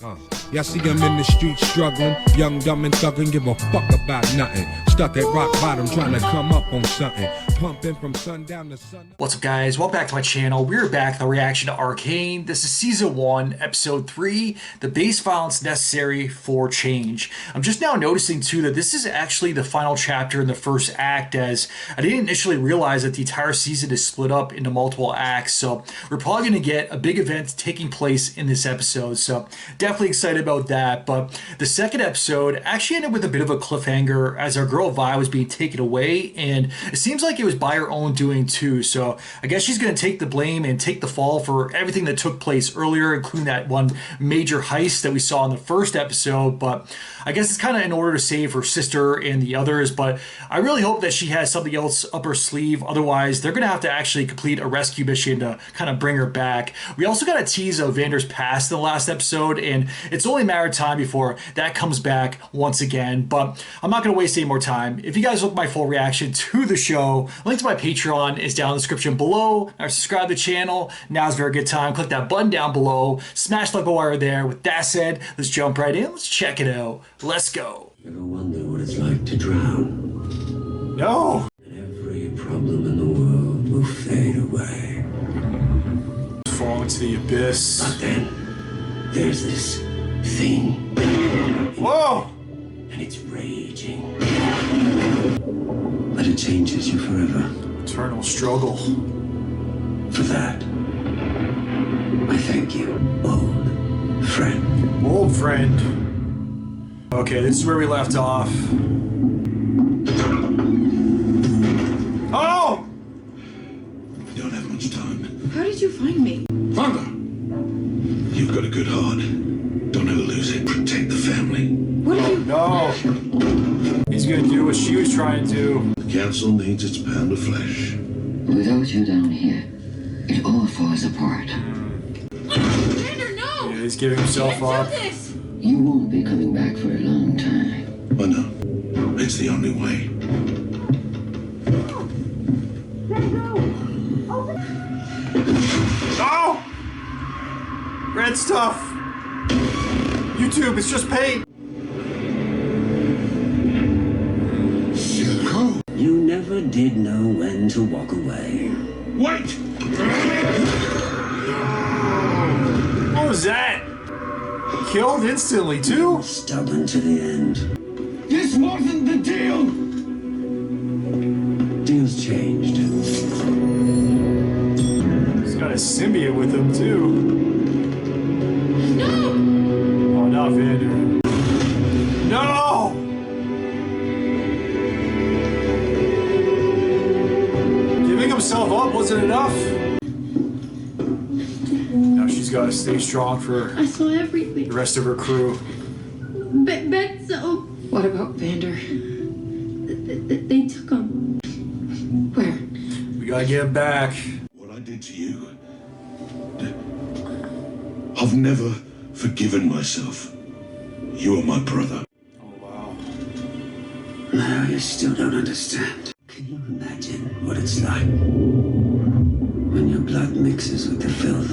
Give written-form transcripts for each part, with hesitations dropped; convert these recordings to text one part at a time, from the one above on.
Y'all see him in the streets struggling, young, dumb, and thuggin', give a fuck about nothing. Stuck at rock bottom, trying to come up on something. Pumping from sundown to sun. What's up, guys? Welcome back to my channel. We're back with a reaction to Arcane. This is Season 1, Episode 3, The Base Violence Necessary for Change. I'm just now noticing, too, that this is actually the final chapter in the first act, as I didn't initially realize that the entire season is split up into multiple acts, so we're probably going to get a big event taking place in this episode, so definitely excited about that. But the second episode actually ended with a bit of a cliffhanger as our girl Vi was being taken away, and it seems like it was by her own doing too. So I guess she's going to take the blame and take the fall for everything that took place earlier, including that one major heist that we saw in the first episode. But I guess it's kind of in order to save her sister and the others, but I really hope that she has something else up her sleeve. Otherwise, they're going to have to actually complete a rescue mission to kind of bring her back. We also got a tease of Vander's past in the last episode, and it's only a matter of time before that comes back once again. But I'm not going to waste any more time. If you guys want my full reaction to the show, link to my Patreon is down in the description below. Or subscribe to the channel. Now's a very good time. Click that button down below. Smash the like wire there. With that said, let's jump right in. Let's check it out. Let's go. Ever wonder what it's like to drown? No. Every problem in the world will fade away. Fall into the abyss. But then there's this thing. Whoa! And it's raging. But it changes you forever. Eternal struggle. For that, I thank you, old friend. Old friend. Okay, this is where we left off. Oh! You don't have much time. How did you find me? Father! You've got a good heart. Don't ever lose it. Protect the family. What are you... No! He's gonna do what she was trying to do. The council needs its pound of flesh. Without you down here, it all falls apart. Vander, no! Yeah, he's giving himself up. Do this! You won't be coming back for a long time. I know. It's the only way. No! Red stuff! YouTube, it's just paint! You never did know when to walk away. Wait! What was that? Killed instantly, too? Stubborn to the end. This wasn't the deal! Deals changed. He's got a symbiote with him, too. No! Oh, not Vander. No! Giving himself up wasn't enough. Now she's got to stay strong for I saw everything. the rest of her crew. So... What about Vander? They took him. Where? We gotta get him back. What I did to you, I've never forgiven myself. You are my brother. Oh, wow. No, you still don't understand. Can you imagine what it's like when your blood mixes with the filth?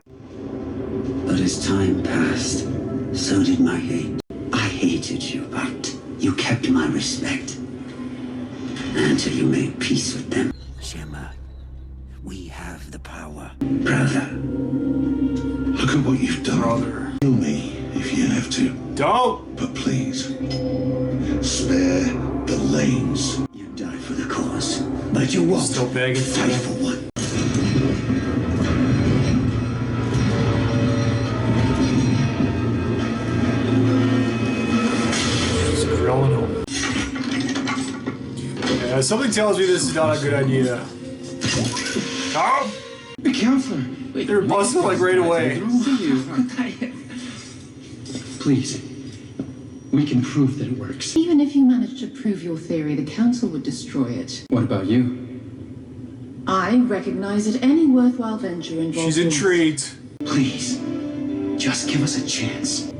But as time passed, so did my hate. I hated you, but you kept my respect. Until you made peace with them. Shema, we have the power. Brother. Look at what you've done. Brother. Kill me if you have to. Don't! But please, spare the lanes. You died for the cause, but you won't Still begging for fight it. for one. He's grilling him. Yeah, something tells me this is not a good idea. Oh! The counselor. Wait, They're busting like right away. Please. We can prove that it works. Even if you managed to prove your theory, the council would destroy it. What about you? I recognize that any worthwhile venture involves... She's intrigued. Please. Just give us a chance.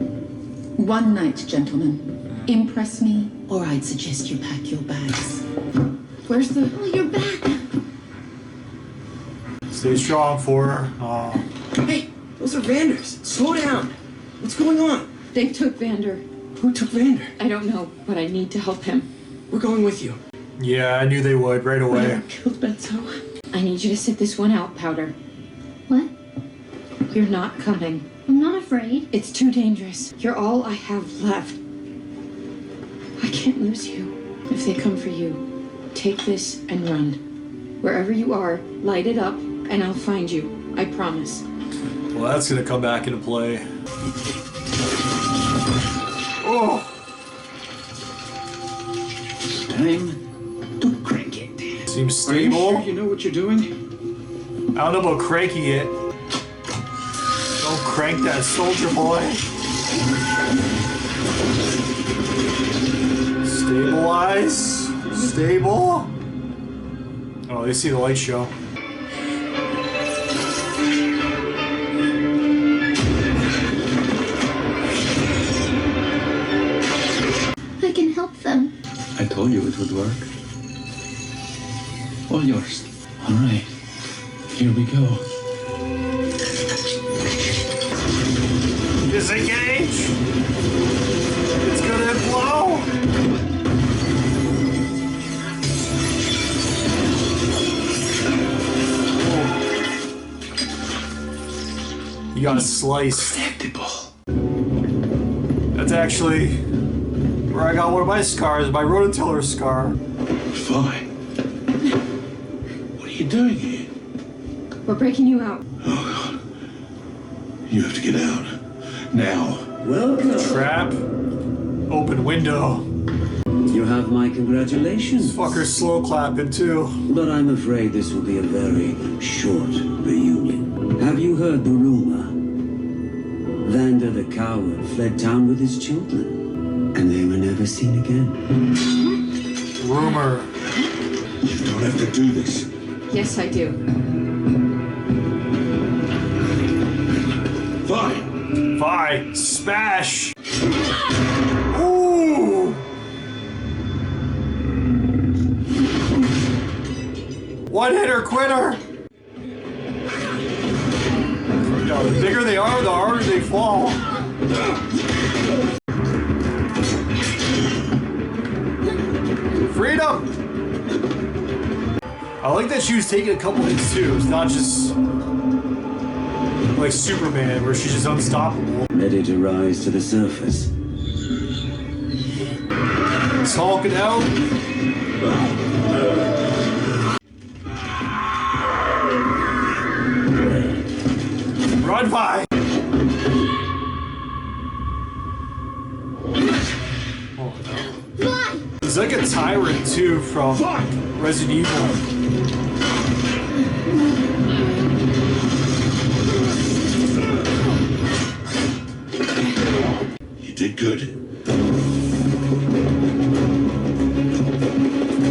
One night, gentlemen. Impress me, or I'd suggest you pack your bags. Where's the... Oh, you're back! Stay strong for her. Hey, those are Vanders. Slow down. What's going on? They took Vander. Who took Vander? I don't know, but I need to help him. We're going with you. Yeah, I knew they would right away. Vander killed Benzo. I need you to sit this one out, Powder. What? You're not coming. I'm not afraid. It's too dangerous. You're all I have left. I can't lose you. If they come for you, take this and run. Wherever you are, light it up, and I'll find you. I promise. Well, that's gonna come back into play. Oh! It's time to crank it. Seems Are you stable. sure you know what you're doing? I don't know about cranking it. Don't crank that soldier boy. Stabilize. Stable. Oh, they see the light show. I can help them. I told you it would work. All yours. All right. Here we go. Disengage! It's gonna blow! You got a slice. Predictable. That's actually where I got one of my scars, my rototiller scar. Fine. What are you doing here? We're breaking you out. Oh, God. You have to get out. Now. Welcome. Trap. Open window. You have my congratulations. Fucker's slow clapping too. But I'm afraid this will be a very short reunion. Have you heard the rumor? Vander the coward fled town with his children, and they were never seen again. Rumor. You don't have to do this. Yes, I do. Fine. Fine. Smash. Ooh. One hitter quitter. No, the bigger they are, the harder they fall. Freedom! I like that she was taking a couple hits too. It's not just like Superman where she's just unstoppable. Ready to rise to the surface. Hulk it out. Run by! Oh no. Fly! He's like a tyrant too from Resident Evil. You did good.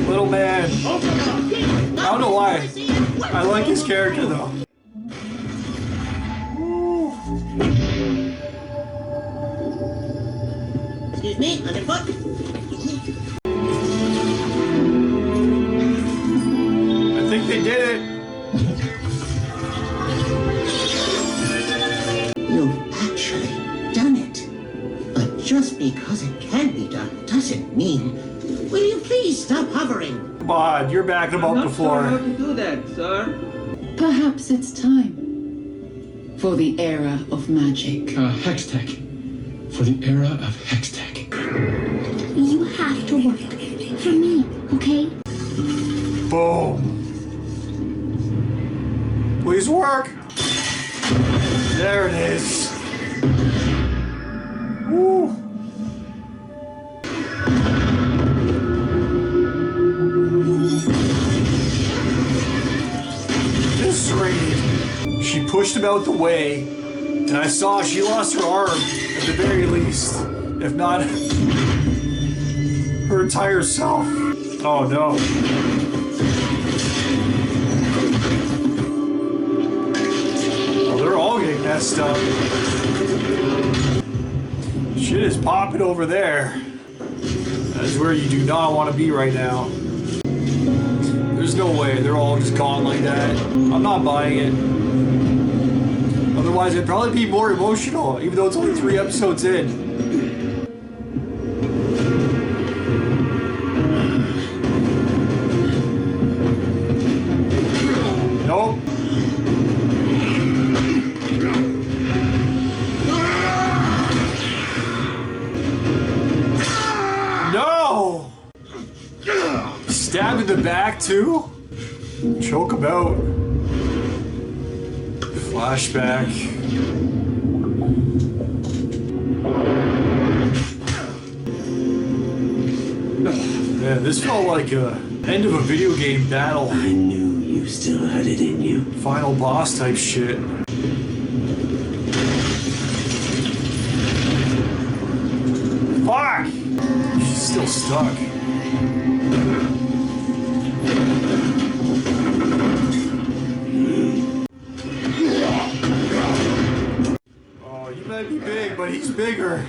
Little man. I don't know why. I like his character though. Excuse me, underfoot. I think they did it. You've actually done it. But just because it can be done doesn't mean... Will you please stop hovering? Come on, you're backing him up before. to do that, sir. Perhaps it's time for the era of magic. Hextech. For the era of Hextech. You have to work for me, okay? Boom. Please work. There it is. Woo. Eviscerated. She pushed him out the way, and I saw she lost her arm at the very least, if not her entire self. Oh no. Oh, they're all getting messed up. Shit is popping over there. That is where you do not want to be right now. There's no way they're all just gone like that. I'm not buying it. Otherwise, I'd probably be more emotional, even though it's only 3 episodes in. Nope. No! Stab in the back, too? Choke him out. Flashback. Man, this felt like a end of a video game battle. I knew you still had it in you. Final boss type shit. Fuck! She's still stuck. Oh, you might be big, but he's bigger.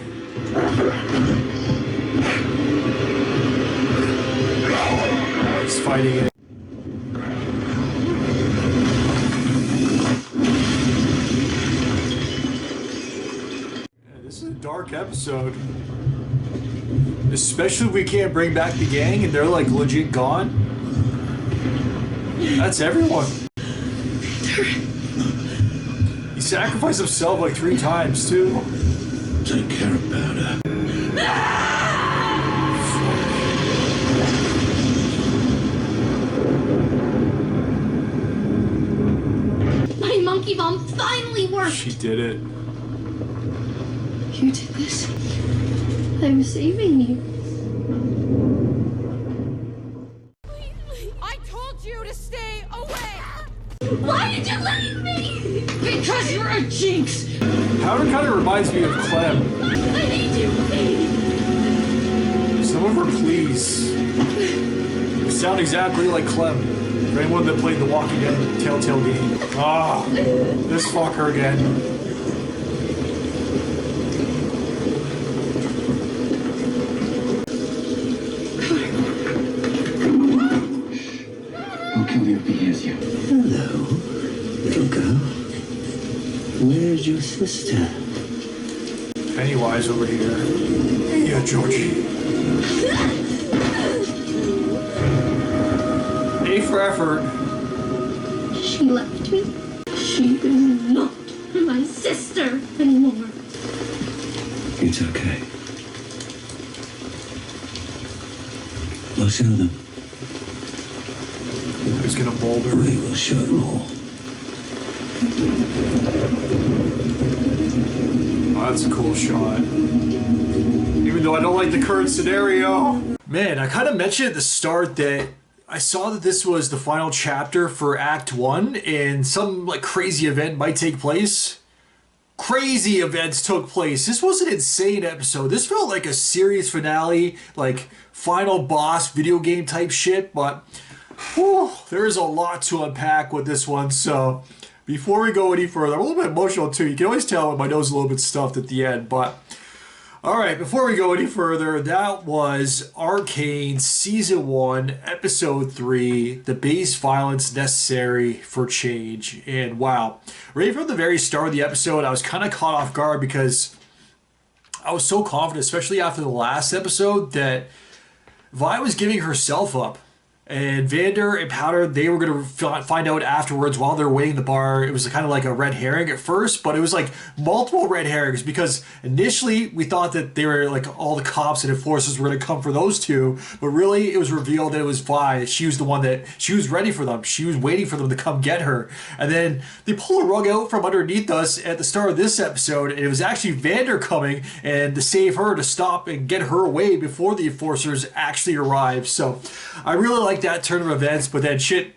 He's fighting it. Yeah, this is a dark episode. Especially if we can't bring back the gang and they're like legit gone. That's everyone. He sacrificed himself like 3 times too. Take care about her. My monkey bomb finally worked! She did it. You did this. I'm saving you. I told you to stay away! Why did you leave me? Because you're a jinx! Powder kind of reminds me of Clem. I need you, please. Some of her pleas sound exactly like Clem. For anyone that played the Walking Dead Telltale game. Ah, this fucker again. I'll kill you if he hears you. Hello, little girl. Where's your sister? Pennywise over here. Yeah, Georgie. A for effort. She left me. She is not my sister anymore. It's okay. We'll show them. Who's gonna boulder? We will show them all. Oh, that's a cool shot. Even though I don't like the current scenario. Man, I kind of mentioned at the start that I saw that this was the final chapter for Act 1 and some like crazy event might take place. Crazy events took place. This was an insane episode. This felt like a series finale, like final boss video game type shit, but whew, there is a lot to unpack with this one. So before we go any further, I'm a little bit emotional too. You can always tell when my nose is a little bit stuffed at the end, but all right, before we go any further, that was Arcane Season 1, Episode 3, The Base Violence Necessary for Change. And wow, right from the very start of the episode, I was kind of caught off guard because I was so confident, especially after the last episode, that Vi was giving herself up. And Vander and Powder, they were going to find out afterwards while they're waiting in the bar. It was kind of like a red herring at first, but it was like multiple red herrings because initially we thought that they were like all the cops and enforcers were going to come for those two. But really it was revealed that it was Vi. She was the one that, she was ready for them. She was waiting for them to come get her. And then they pull a rug out from underneath us at the start of this episode. And it was actually Vander coming and to save her, to stop and get her away before the enforcers actually arrived. So I really like that turn of events, but then shit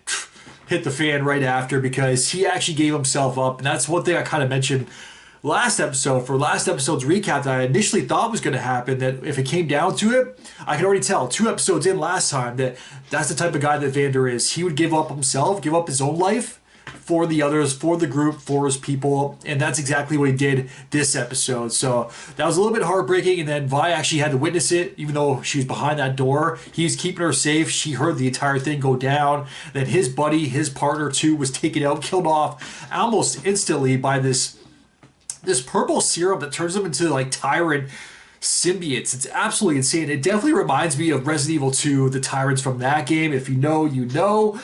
hit the fan right after because he actually gave himself up. And that's one thing I kind of mentioned last episode, for last episode's recap, that I initially thought was going to happen, that if it came down to it, I can already tell 2 episodes in last time that that's the type of guy that Vander is. He would give up himself, give up his own life for the others, for the group, for his people, and that's exactly what he did this episode. So that was a little bit heartbreaking, and then Vi actually had to witness it, even though she was behind that door. He was keeping her safe. She heard the entire thing go down. Then his buddy, his partner too, was taken out, killed off almost instantly by this this purple serum that turns them into like tyrant symbiotes. It's absolutely insane. It definitely reminds me of Resident Evil 2, the tyrants from that game. If you know, you know.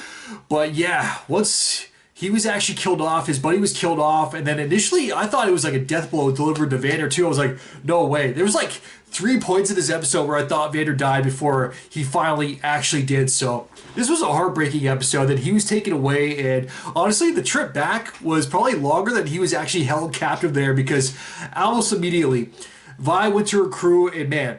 But yeah, once he was actually killed off, his buddy was killed off, and then initially I thought it was like a death blow delivered to Vander too. I was like, no way. There was like 3 points in this episode where I thought Vander died before he finally actually did. So this was a heartbreaking episode that he was taken away, and honestly the trip back was probably longer than he was actually held captive there, because almost immediately Vi went to her crew, and man,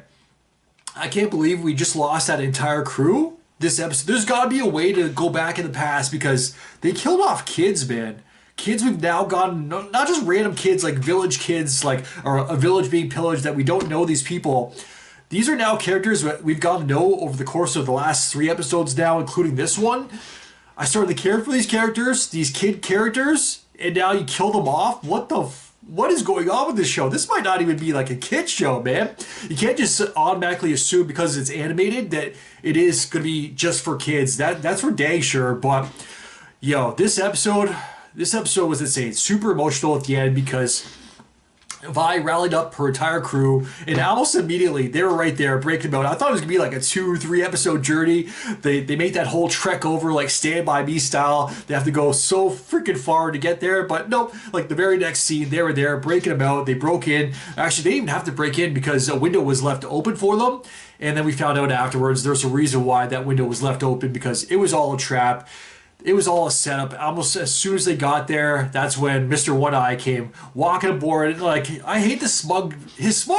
I can't believe we just lost that entire crew this episode. There's got to be a way to go back in the past, because they killed off kids, man. Kids we've now gotten, not just random kids, like village kids, like, or a village being pillaged that we don't know these people. These are now characters that we've gotten to know over the course of the last 3 episodes now, including this one. I started to care for these characters, these kid characters, and now you kill them off? What is going on with this show? This might not even be like a kid show, man. You can't just automatically assume because it's animated that it is going to be just for kids. That's for dang sure. But yo, this episode was insane. Super emotional at the end, because Vi rallied up her entire crew, and almost immediately they were right there breaking them out. I thought it was gonna be like a 2-3 episode journey. They make that whole trek over like Stand By Me style. They have to go so freaking far to get there, but nope. Like the very next scene, they were there breaking them out. They broke in. Actually, they didn't even have to break in because a window was left open for them. And then we found out afterwards there's a reason why that window was left open, because it was all a trap. It was all a setup. Almost as soon as they got there, that's when Mr. One Eye came walking aboard. And like, I hate his smug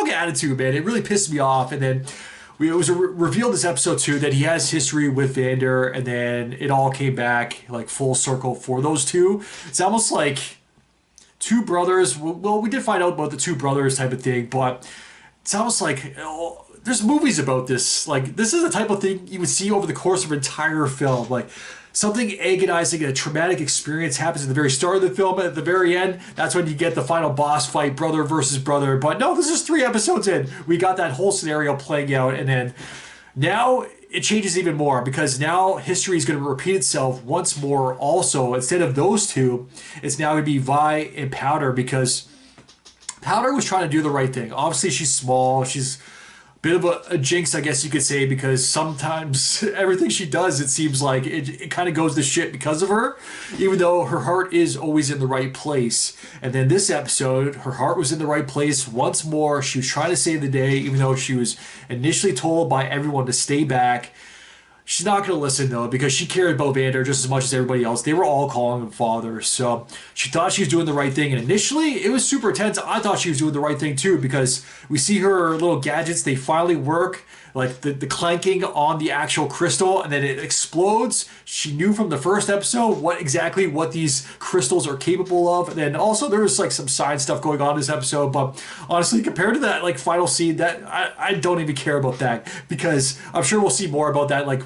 attitude, man. It really pissed me off. And then it was revealed this episode too that he has history with Vander, and then it all came back like full circle for those two. It's almost like 2 brothers. Well, we did find out about the 2 brothers type of thing, but it's almost like there's movies about this. Like, this is the type of thing you would see over the course of an entire film. Like, something agonizing, a traumatic experience happens at the very start of the film. At the very end, that's when you get the final boss fight, brother versus brother. But no, this is 3 episodes in. We got that whole scenario playing out, and then now it changes even more, because now history is going to repeat itself once more. Also, instead of those 2, it's now going to be Vi and Powder, because Powder was trying to do the right thing. Obviously, she's small. She's bit of a jinx, I guess you could say, because sometimes everything she does, it seems like it kind of goes to shit because of her, even though her heart is always in the right place. And then this episode, her heart was in the right place once more. She was trying to save the day, even though she was initially told by everyone to stay back. She's not going to listen, though, because she cared about Vander just as much as everybody else. They were all calling him father, so she thought she was doing the right thing. And initially, it was super intense. I thought she was doing the right thing, too, because we see her little gadgets. They finally work, like the clanking on the actual crystal, and then it explodes. She knew from the first episode what these crystals are capable of. And then also there was like some side stuff going on in this episode, but honestly, compared to that like final scene, that I don't even care about that, because I'm sure we'll see more about that, like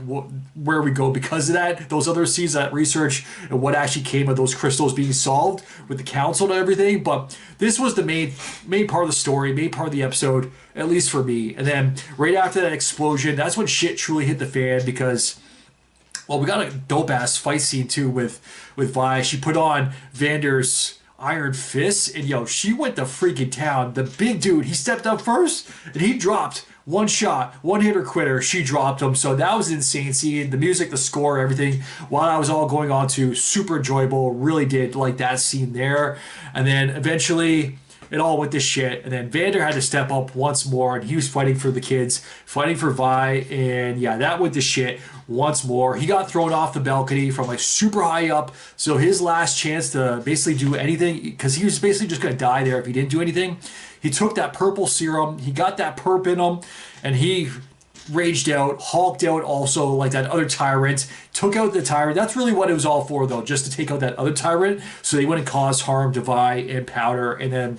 where we go because of that. Those other scenes, that research and what actually came of those crystals being solved with the council and everything. But this was the main part of the story, main part of the episode, at least for me. And then right after that explosion, that's when shit truly hit the fan, because, well, we got a dope-ass fight scene, too, with Vi. She put on Vander's iron fist, and, yo, she went to freaking town. The big dude, he stepped up first, and he dropped one shot, one hitter quitter. She dropped him, so that was insane seeing the music, the score, everything, while I was all going on to. Super enjoyable. Really did like that scene there. And then eventually it all went to shit, and then Vander had to step up once more, and he was fighting for the kids, fighting for Vi, and yeah, that went to shit once more. He got thrown off the balcony from like super high up, so his last chance to basically do anything, because he was basically just going to die there if he didn't do anything, he took that purple serum, he got that perp in him, and he raged out, hulked out also like that other tyrant, took out the tyrant. That's really what it was all for, though, just to take out that other tyrant so they wouldn't cause harm to Vi and Powder. And then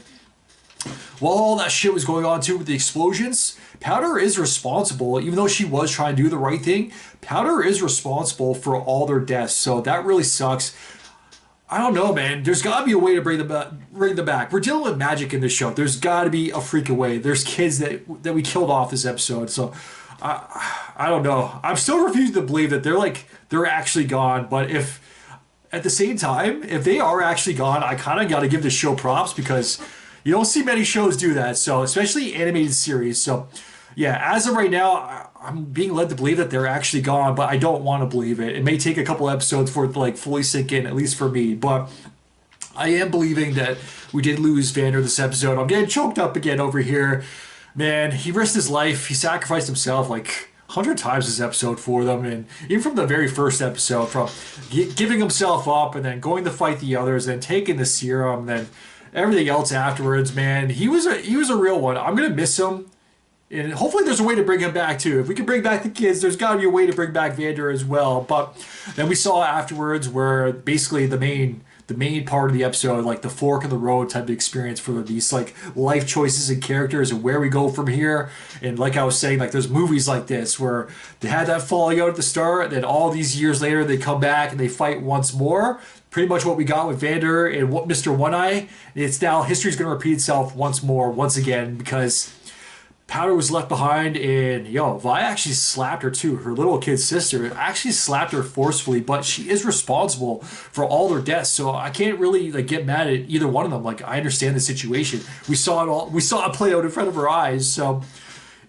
while all that shit was going on too with the explosions, Powder is responsible. Even though she was trying to do the right thing, Powder is responsible for all their deaths. So that really sucks. I don't know, man. There's got to be a way to bring them back. We're dealing with magic in this show. There's got to be a freaking way. There's kids that we killed off this episode. So I don't know. I'm still refusing to believe that they're actually gone. But if at the same time, if they are actually gone, I kind of got to give this show props, because You don't see many shows do that, so especially animated series. So yeah, as of right now, I'm being led to believe that they're actually gone, but I don't want to believe it. It may take a couple episodes for it to like fully sink in, at least for me. But I am believing that we did lose Vander this episode. I'm getting choked up again over here. Man, he risked his life. He sacrificed himself like 100 times this episode for them. And even from the very first episode, from giving himself up and then going to fight the others and taking the serum and then everything else afterwards, man, he was a real one. I'm going to miss him. And hopefully there's a way to bring him back too. If we can bring back the kids, there's got to be a way to bring back Vander as well. But then we saw afterwards where basically the main part of the episode, like the fork in the road type of experience for these like life choices and characters and where we go from here. And like I was saying, like there's movies like this where they had that falling out at the start, then all these years later they come back and they fight once more. Pretty much what we got with Vander and what Mr. One Eye. It's now history's going to repeat itself once more, once again, because Powder was left behind, and Vi actually slapped her too. Her little kid sister actually slapped her forcefully, but she is responsible for all their deaths. So I can't really like get mad at either one of them. Like I understand the situation. We saw it all. We saw it play out in front of our eyes. So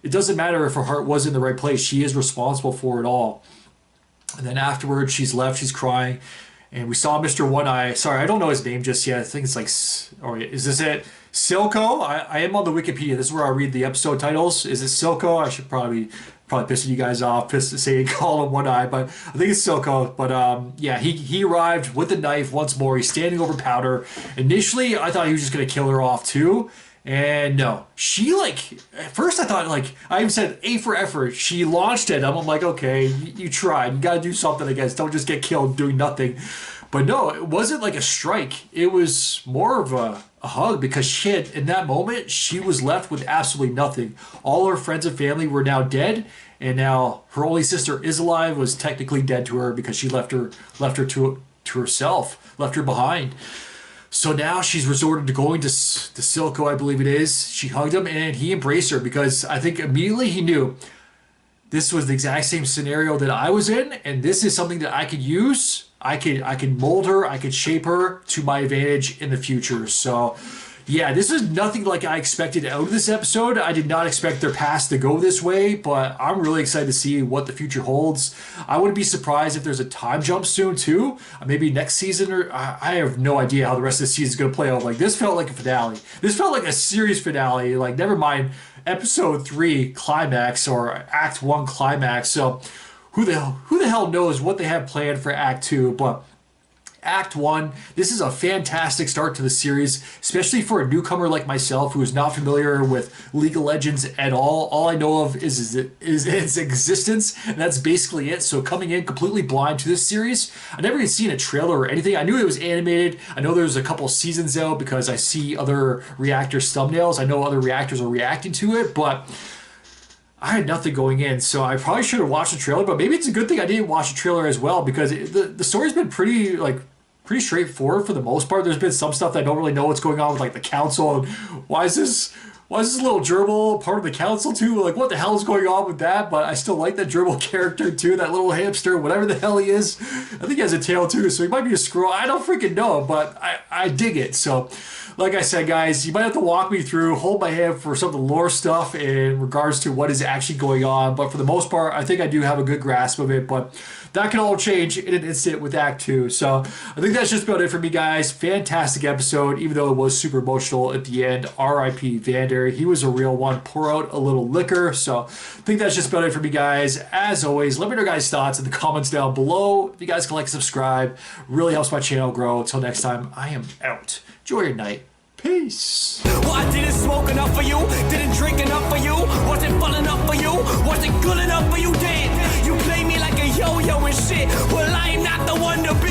it doesn't matter if her heart was in the right place. She is responsible for it all. And then afterwards, she's left. She's crying. And we saw Mr. One Eye. Sorry, I don't know his name just yet. I think it's like, or is this it? Silco? I am on the Wikipedia. This is where I read the episode titles. Is it Silco? I should probably pissing you guys off, call him One Eye, but I think it's Silco. But yeah, he arrived with the knife once more. He's standing over Powder. Initially, I thought he was just gonna kill her off too. And no, she at first I thought I even said A for effort. She launched it. I'm like, okay, you tried. You got to do something, I guess. Don't just get killed doing nothing. But no, it wasn't like a strike. It was more of a hug because in that moment, she was left with absolutely nothing. All her friends and family were now dead. And now her only sister is alive, was technically dead to her because she left her to herself, left her behind. So now she's resorted to going to Silco, I believe it is. She hugged him and he embraced her because I think immediately he knew this was the exact same scenario that I was in, and this is something that I could use. I could mold her, I could shape her to my advantage in the future. So yeah, this is nothing like I expected out of this episode. I did not expect their past to go this way, but I'm really excited to see what the future holds. I wouldn't be surprised if there's a time jump soon too. Maybe next season, or I have no idea how the rest of the season is going to play out. Like this felt like a finale. This felt like a series finale. Like never mind episode 3 climax or act 1 climax. So who the hell knows what they have planned for act 2, but Act 1, this is a fantastic start to the series, especially for a newcomer like myself who is not familiar with League of Legends at all. All I know of is its existence, and that's basically it. So coming in completely blind to this series, I never even seen a trailer or anything. I knew it was animated. I know there's a couple seasons out because I see other reactors' thumbnails. I know other reactors are reacting to it, but I had nothing going in, so I probably should have watched the trailer, but maybe it's a good thing I didn't watch the trailer as well because the story's been pretty straightforward for the most part. There's been some stuff that I don't really know what's going on with like the council and why is this little gerbil part of the council too? Like what the hell is going on with that? But I still like that gerbil character too, that little hamster, whatever the hell he is. I think he has a tail too, so he might be a squirrel. I don't freaking know, but I dig it. So like I said, guys, you might have to walk me through, hold my hand for some of the lore stuff in regards to what is actually going on. But for the most part, I think I do have a good grasp of it. But that can all change in an instant with Act 2. So I think that's just about it for me, guys. Fantastic episode, even though it was super emotional at the end. R.I.P. Vander. He was a real one. Pour out a little liquor. So I think that's just about it for me, guys. As always, let me know your guys' thoughts in the comments down below. If you guys can like and subscribe, really helps my channel grow. Until next time, I am out. Enjoy your night. Peace. Well, I didn't smoke enough for you, didn't drink enough for you, wasn't fun enough for you, wasn't good enough for you, damn. You play me like a yo-yo and shit, well, I'm not the one to be.